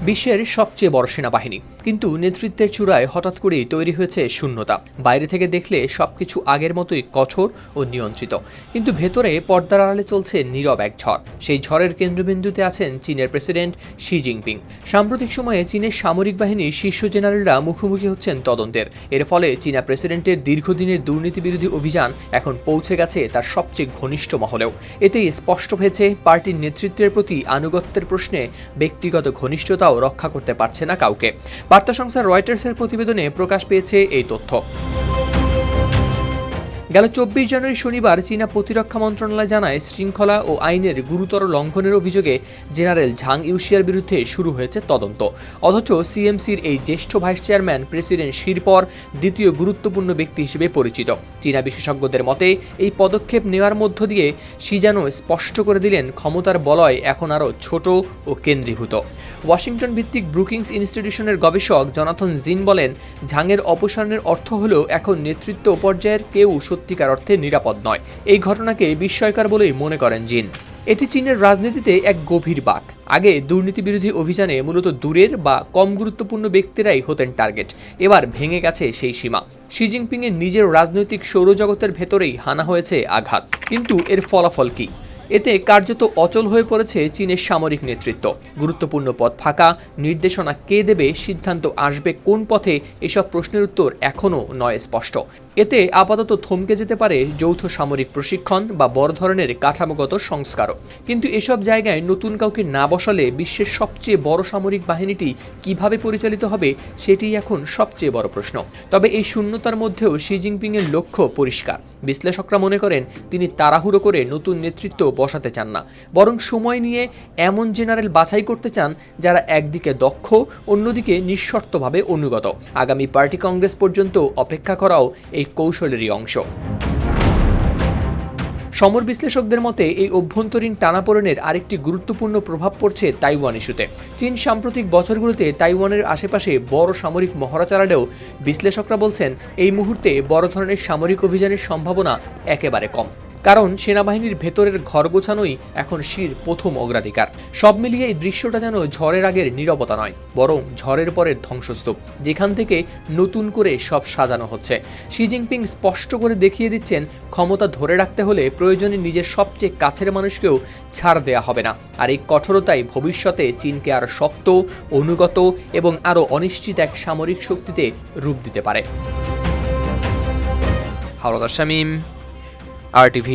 বিশ্বের সবচেয়ে বড় সেনাবাহিনী, কিন্তু নেতৃত্বের চূড়ায় হঠাৎ করেই তৈরি হয়েছে শূন্যতা। বাইরে থেকে দেখলে সবকিছু আগের মতোই কঠোর ও নিয়ন্ত্রিত, কিন্তু ভেতরে পর্দার আড়ালে চলছে নীরব এক ঝড়। সেই ঝড়ের কেন্দ্রবিন্দুতে আছেন চীনের প্রেসিডেন্ট শি জিনপিং। সাম্প্রতিক সময়ে চীনের সামরিক বাহিনীর শীর্ষ জেনারেলরা মুখোমুখি হচ্ছেন তদন্তের। এর ফলে চীনা প্রেসিডেন্টের দীর্ঘদিনের দুর্নীতি বিরোধী অভিযান এখন পৌঁছে গেছে তার সবচেয়ে ঘনিষ্ঠ মহলেও। এতেই স্পষ্ট হয়েছে পার্টির নেতৃত্বের প্রতি আনুগত্যের প্রশ্নে ব্যক্তিগত ঘনিষ্ঠতাও রক্ষা করতে পারছে না কাউকে। বার্তা সংস্থা রয়টার্সের প্রতিবেদনে প্রকাশ পেয়েছে এই তথ্য। গেল 24 জানুয়ারি শনিবার চীনা প্রতিরক্ষা মন্ত্রণালয় জানায়, শৃঙ্খলা ও আইনের গুরুতর লঙ্ঘনের অভিযোগে জেনারেল ঝাং ইউশিয়ার বিরুদ্ধে শুরু হয়েছে তদন্ত। অথচ সিএমসির এই জ্যেষ্ঠ ভাইস চেয়ারম্যান প্রেসিডেন্ট শির পর দ্বিতীয় গুরুত্বপূর্ণ ব্যক্তি হিসেবে পরিচিত। চীনা বিশেষজ্ঞদের মতে, এই পদক্ষেপ নেওয়ার মধ্য দিয়ে শি যেন স্পষ্ট করে দিলেন ক্ষমতার বলয় এখন আরও ছোট ও কেন্দ্রীভূত। ওয়াশিংটন ভিত্তিক ব্রুকিংস ইনস্টিটিউশনের গবেষক জনাথন জিন বলেন, ঝাংয়ের অপসারণের অর্থ হল এখন নেতৃত্ব পর্যায়ের কেউ সত্যিকার অর্থে নিরাপদ নয়। এই ঘটনাকে বিস্ময়কর বলেই মনে করেন জিন। এটি চীনের রাজনীতিতে এক গভীর বাঁক। আগে দুর্নীতি বিরোধী অভিযানে মূলত দূরের বা কম গুরুত্বপূর্ণ ব্যক্তিরাই হতেন টার্গেট। এবার ভেঙে গেছে সেই সীমা। শি জিনপিংয়ের নিজের রাজনৈতিক সৌরজগতের ভেতরেই হানা হয়েছে আঘাত। কিন্তু এর ফলাফল কি? এতে কার্যত অচল হয়ে পড়েছে চীনের সামরিক নেতৃত্ব। গুরুত্বপূর্ণ পদ ফাঁকা, নির্দেশনা কে দেবে, সিদ্ধান্ত আসবে কোন পথে, এসব প্রশ্নের উত্তর এখনও নয় স্পষ্ট। এতে আপাতত থমকে যেতে পারে যৌথ সামরিক প্রশিক্ষণ বা বড় ধরনের কাঠামোগত সংস্কারও। কিন্তু এসব জায়গায় নতুন কাউকে না বসালে বিশ্বের সবচেয়ে বড় সামরিক বাহিনীটি কিভাবে পরিচালিত হবে, সেটিই এখন সবচেয়ে বড় প্রশ্ন। তবে এই শূন্যতার মধ্যেও শি জিনপিংয়ের লক্ষ্য পরিষ্কার। বিশ্লেষকরা মনে করেন, তিনি তাড়াহুড়ো করে নতুন নেতৃত্ব বসাতে চান না, বরং সময় নিয়ে এমন জেনারেল বাছাই করতে চান যারা একদিকে দক্ষ, অন্যদিকে নিঃশর্তভাবে অনুগত। আগামী পার্টি কংগ্রেস পর্যন্ত অপেক্ষা করাও এই কৌশলেরই অংশ। সমর বিশ্লেষকদের মতে, এই অভ্যন্তরীণ টানাপোড়েনের আরেকটি গুরুত্বপূর্ণ প্রভাব পড়ছে তাইওয়ান ইস্যুতে। চীন সাম্প্রতিক বছরগুলোতে তাইওয়ানের আশেপাশে বড় সামরিক মহড়া চালালেও বিশ্লেষকরা বলছেন, এই মুহূর্তে বড় ধরনের সামরিক অভিযানের সম্ভাবনা একেবারে কম। কারণ সেনাবাহিনীর ভেতরের ঘর গোছানোই এখন শির প্রথম অগ্রাধিকার। সব মিলিয়ে এই দৃশ্যটা যেন ঝড়ের আগের নীরবতা নয়, বরং ঝড়ের পরের ধ্বংসস্তূপ, যেখান থেকে নতুন করে সব সাজানো হচ্ছে। শি জিনপিং স্পষ্ট করে দেখিয়ে দিচ্ছেন, ক্ষমতা ধরে রাখতে হলে প্রয়োজনে নিজের সবচেয়ে কাছের মানুষকেও ছাড় দেয়া হবে না। আর এই কঠোরতাই ভবিষ্যতে চীনকে আরও শক্ত, অনুগত এবং আরও অনিশ্চিত এক সামরিক শক্তিতে রূপ দিতে পারে। হাওলাদার শামীম, RTV।